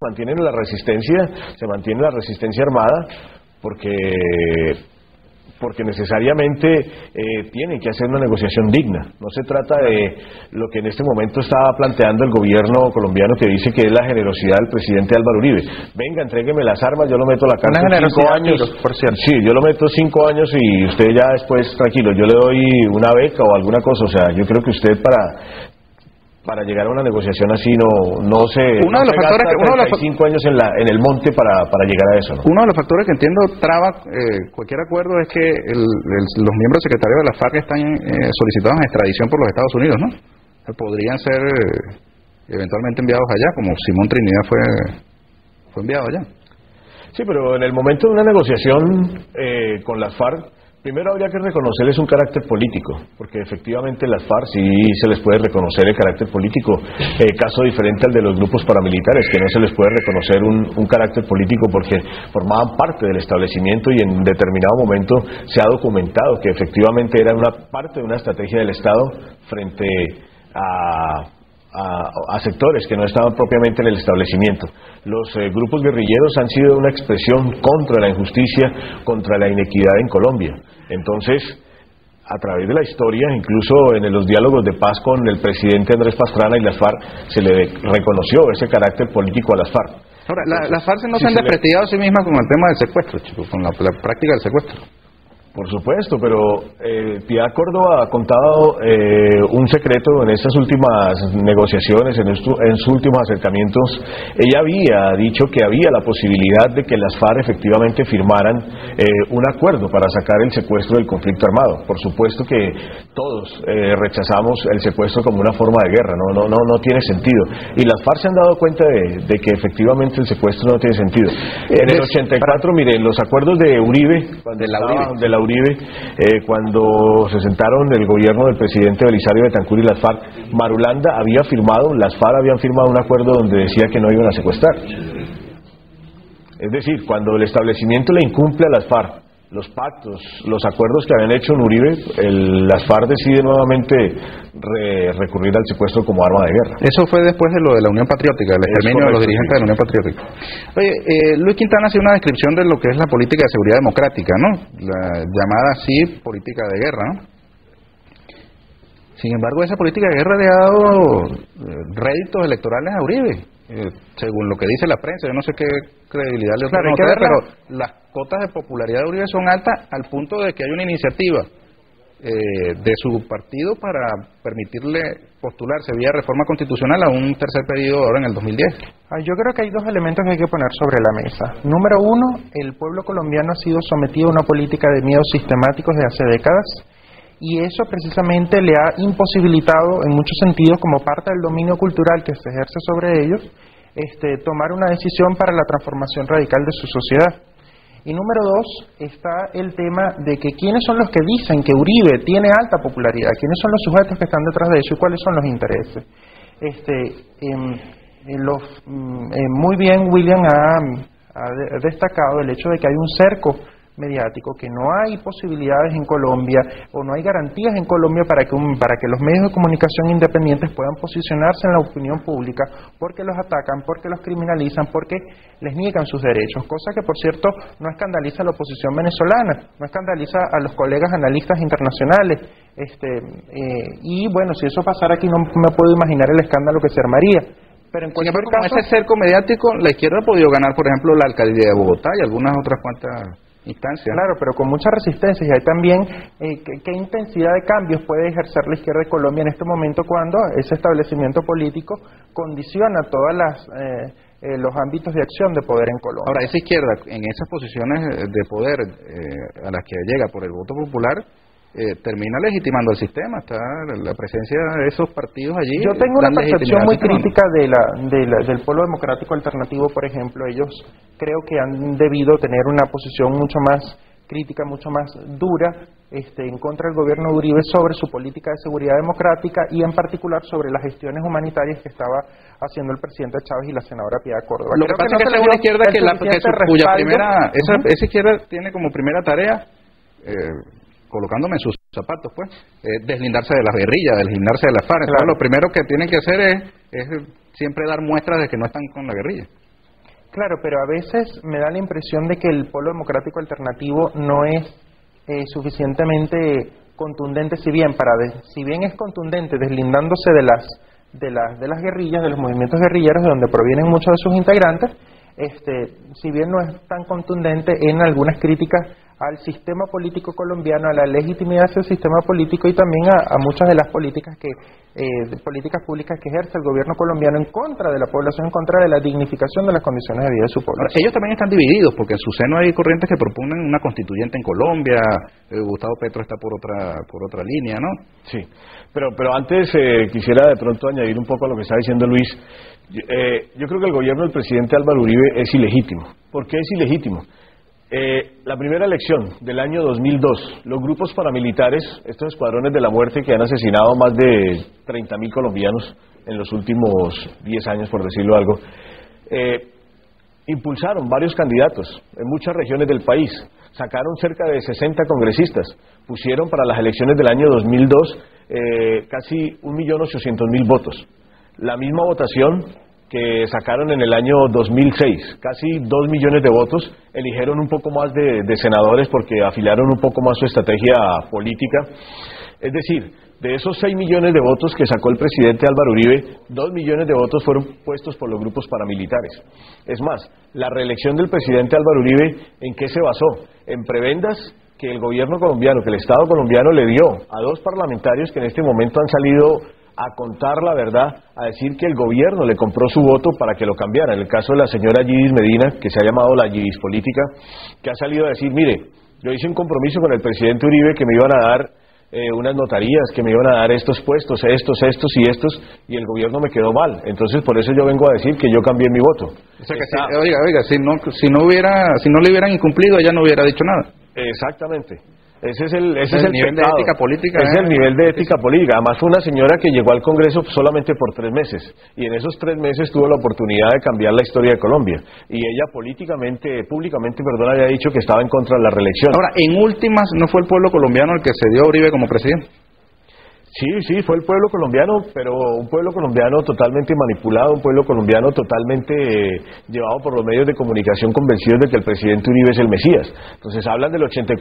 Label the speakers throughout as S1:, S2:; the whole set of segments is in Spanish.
S1: se mantiene la resistencia armada porque necesariamente tienen que hacer una negociación digna. No se trata de lo que en este momento está planteando el gobierno colombiano, que dice que es la generosidad del presidente Álvaro Uribe. Venga, entrégueme las armas, yo lo meto a la cárcel 5 años.
S2: Por cierto.
S1: Sí, yo lo meto 5 años y usted ya después, tranquilo, yo le doy una beca o alguna cosa. O sea, yo creo que usted para llegar a una negociación así no se gasta 35 años en el monte para llegar a eso, ¿no?
S2: Uno de los factores que entiendo traba cualquier acuerdo es que los miembros secretarios de la FARC están solicitados en extradición por los Estados Unidos, ¿no? Podrían ser eventualmente enviados allá, como Simón Trinidad fue enviado allá.
S1: Sí, pero en el momento de una negociación con las FARC, primero habría que reconocerles un carácter político, porque efectivamente las FARC sí se les puede reconocer el carácter político, caso diferente al de los grupos paramilitares, que no se les puede reconocer un carácter político porque formaban parte del establecimiento y en determinado momento se ha documentado que efectivamente era una parte de una estrategia del Estado frente a sectores que no estaban propiamente en el establecimiento. Los grupos guerrilleros han sido una expresión contra la injusticia, contra la inequidad en Colombia. Entonces, a través de la historia, incluso en los diálogos de paz con el presidente Andrés Pastrana y las FARC, se le reconoció ese carácter político a las FARC.
S2: Ahora, las FARC no se han desprestigiado a sí mismas con el tema del secuestro, chicos, con la práctica del secuestro.
S1: Por supuesto, pero Piedad Córdoba ha contado un secreto en estas últimas negociaciones, en sus últimos acercamientos. Ella había dicho que había la posibilidad de que las FARC efectivamente firmaran un acuerdo para sacar el secuestro del conflicto armado. Por supuesto que todos rechazamos el secuestro como una forma de guerra, no tiene sentido. Y las FARC se han dado cuenta de que efectivamente el secuestro no tiene sentido. En el 84, miren, los acuerdos de Uribe, de la Uribe, cuando se sentaron el gobierno del presidente Belisario Betancur y las FARC, Marulanda había firmado, las FARC habían firmado un acuerdo donde decía que no iban a secuestrar. Es decir, cuando el establecimiento le incumple a las FARC los pactos, los acuerdos que habían hecho en Uribe, las FARC deciden nuevamente recurrir al secuestro como arma de guerra.
S2: Eso fue después de lo de la Unión Patriótica, el exterminio de los dirigentes de la Unión Patriótica. Oye, Luis Quintana hace una descripción de lo que es la política de seguridad democrática, ¿no? La llamada así política de guerra, ¿no? Sin embargo, esa política de guerra le ha dado réditos electorales a Uribe, según lo que dice la prensa. Yo no sé qué credibilidad le otorga, pero las cotas de popularidad de Uribe son altas al punto de que hay una iniciativa de su partido para permitirle postularse vía reforma constitucional a un tercer periodo ahora en el 2010.
S3: Yo creo que hay dos elementos que hay que poner sobre la mesa. Número uno, el pueblo colombiano ha sido sometido a una política de miedos sistemáticos de hace décadas, y eso precisamente le ha imposibilitado en muchos sentidos, como parte del dominio cultural que se ejerce sobre ellos, tomar una decisión para la transformación radical de su sociedad. Y número dos, está el tema de que quiénes son los que dicen que Uribe tiene alta popularidad, quiénes son los sujetos que están detrás de eso y cuáles son los intereses. Muy bien William ha destacado el hecho de que hay un cerco mediático, que no hay posibilidades en Colombia o no hay garantías en Colombia para que los medios de comunicación independientes puedan posicionarse en la opinión pública, porque los atacan, porque los criminalizan, porque les niegan sus derechos, cosa que por cierto no escandaliza a la oposición venezolana, no escandaliza a los colegas analistas internacionales, y bueno, si eso pasara aquí no me puedo imaginar el escándalo que se armaría. Pero en cualquier caso,
S2: con ese cerco mediático la izquierda ha podido ganar, por ejemplo, la alcaldía de Bogotá y algunas otras cuantas instancias.
S3: Claro, pero con mucha resistencia. Y hay también qué intensidad de cambios puede ejercer la izquierda de Colombia en este momento, cuando ese establecimiento político condiciona todas los ámbitos de acción de poder en Colombia.
S2: Ahora, esa izquierda en esas posiciones de poder a las que llega por el voto popular, termina legitimando el sistema. Está la presencia de esos partidos allí.
S3: Yo tengo una percepción muy crítica del Polo Democrático Alternativo, por ejemplo. Ellos creo que han debido tener una posición mucho más crítica, mucho más dura en contra del gobierno de Uribe sobre su política de seguridad democrática y en particular sobre las gestiones humanitarias que estaba haciendo el presidente Chávez y la senadora Piedad Córdoba.
S2: Lo que pasa es que esa es una izquierda esa izquierda tiene como primera tarea, colocándome en sus zapatos, pues, deslindarse de las guerrillas, deslindarse de las FARC. Claro. Lo primero que tienen que hacer es siempre dar muestras de que no están con la guerrilla.
S3: Claro, pero a veces me da la impresión de que el Polo Democrático Alternativo no es suficientemente contundente, si bien es contundente deslindándose de las guerrillas, de los movimientos guerrilleros de donde provienen muchos de sus integrantes, si bien no es tan contundente en algunas críticas al sistema político colombiano, a la legitimidad del sistema político y también a muchas de las políticas públicas que ejerce el gobierno colombiano en contra de la población, en contra de la dignificación de las condiciones de vida de su población.
S2: Ahora, ellos también están divididos porque en su seno hay corrientes que proponen una constituyente en Colombia. Gustavo Petro está por otra línea, ¿no?
S1: Sí, pero antes quisiera de pronto añadir un poco a lo que está diciendo Luis. Yo creo que el gobierno del presidente Álvaro Uribe es ilegítimo. ¿Por qué es ilegítimo? La primera elección del año 2002, los grupos paramilitares, estos escuadrones de la muerte que han asesinado a más de 30.000 colombianos en los últimos 10 años, por decirlo algo, impulsaron varios candidatos en muchas regiones del país, sacaron cerca de 60 congresistas, pusieron para las elecciones del año 2002 casi 1.800.000 votos. La misma votación que sacaron en el año 2006, casi 2 millones de votos, eligieron un poco más de senadores porque afilaron un poco más su estrategia política. Es decir, de esos 6 millones de votos que sacó el presidente Álvaro Uribe, 2 millones de votos fueron puestos por los grupos paramilitares. Es más, la reelección del presidente Álvaro Uribe, ¿en qué se basó? En prebendas que el gobierno colombiano, que el Estado colombiano le dio a 2 parlamentarios que en este momento han salido a contar la verdad, a decir que el gobierno le compró su voto para que lo cambiara. En el caso de la señora Yidis Medina, que se ha llamado la Yidis política, que ha salido a decir, mire, yo hice un compromiso con el presidente Uribe que me iban a dar unas notarías, que me iban a dar estos puestos, estos y el gobierno me quedó mal. Entonces por eso yo vengo a decir que yo cambié mi voto.
S2: O sea que oiga, si no le hubieran incumplido, ella no hubiera dicho nada.
S1: Exactamente. Ese es el
S2: nivel de ética política.
S1: Es el nivel de ética política. Además fue una señora que llegó al Congreso solamente por 3 meses. Y en esos 3 meses tuvo la oportunidad de cambiar la historia de Colombia. Y ella públicamente, había dicho que estaba en contra de la reelección.
S2: Ahora, en últimas, ¿no fue el pueblo colombiano el que se dio a Uribe como presidente?
S1: Sí, fue el pueblo colombiano, pero un pueblo colombiano totalmente manipulado, un pueblo colombiano totalmente llevado por los medios de comunicación convencidos de que el presidente Uribe es el Mesías. Entonces hablan del 84%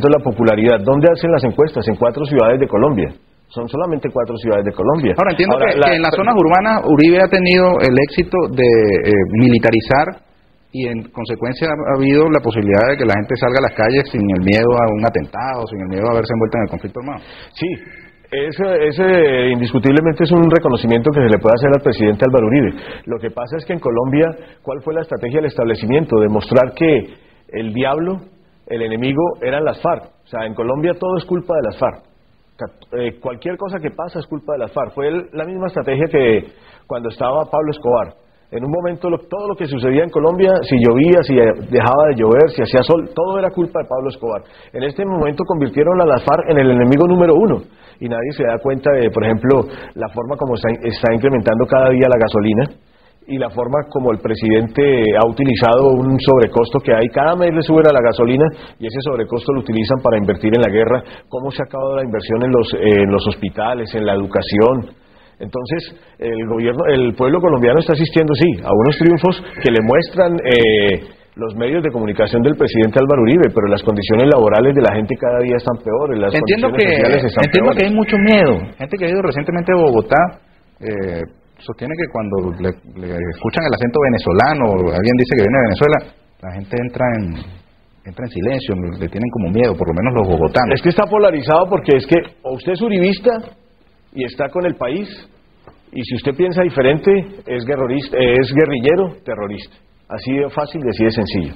S1: de la popularidad. ¿Dónde hacen las encuestas? En 4 ciudades de Colombia. Son solamente 4 ciudades de Colombia.
S2: Ahora entiendo que en las zonas urbanas Uribe ha tenido el éxito de militarizar y en consecuencia ha habido la posibilidad de que la gente salga a las calles sin el miedo a un atentado, sin el miedo a verse envuelta en el conflicto armado.
S1: Sí. Ese indiscutiblemente es un reconocimiento que se le puede hacer al presidente Álvaro Uribe. Lo que pasa es que en Colombia, ¿cuál fue la estrategia del establecimiento? Demostrar que el diablo, el enemigo, eran las FARC. O sea, en Colombia todo es culpa de las FARC. Cualquier cosa que pasa es culpa de las FARC. Fue la misma estrategia que cuando estaba Pablo Escobar. En un momento todo lo que sucedía en Colombia, si llovía, si dejaba de llover, si hacía sol, todo era culpa de Pablo Escobar. En este momento convirtieron a las FARC en el enemigo número 1 y nadie se da cuenta de, por ejemplo, la forma como está incrementando cada día la gasolina y la forma como el presidente ha utilizado un sobrecosto que hay. Cada mes le suben a la gasolina y ese sobrecosto lo utilizan para invertir en la guerra. ¿Cómo se ha acabado la inversión en los hospitales, en la educación? Entonces, el pueblo colombiano está asistiendo, sí, a unos triunfos que le muestran los medios de comunicación del presidente Álvaro Uribe, pero las condiciones laborales de la gente cada día están peores, las condiciones sociales están peores.
S2: Entiendo que hay mucho miedo. Gente que ha ido recientemente a Bogotá sostiene que cuando le escuchan el acento venezolano o alguien dice que viene de Venezuela, la gente entra en silencio, le tienen como miedo, por lo menos los bogotanos.
S1: Es que está polarizado porque es que o usted es uribista y está con el país, y si usted piensa diferente, es guerrillero, terrorista. Así de fácil y así de sencillo.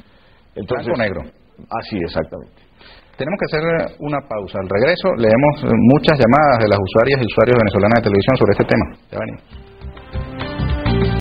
S2: Entonces, blanco negro.
S1: Así, exactamente.
S2: Tenemos que hacer una pausa. Al regreso leemos muchas llamadas de las usuarias y usuarios venezolanas de televisión sobre este tema. Ya venimos.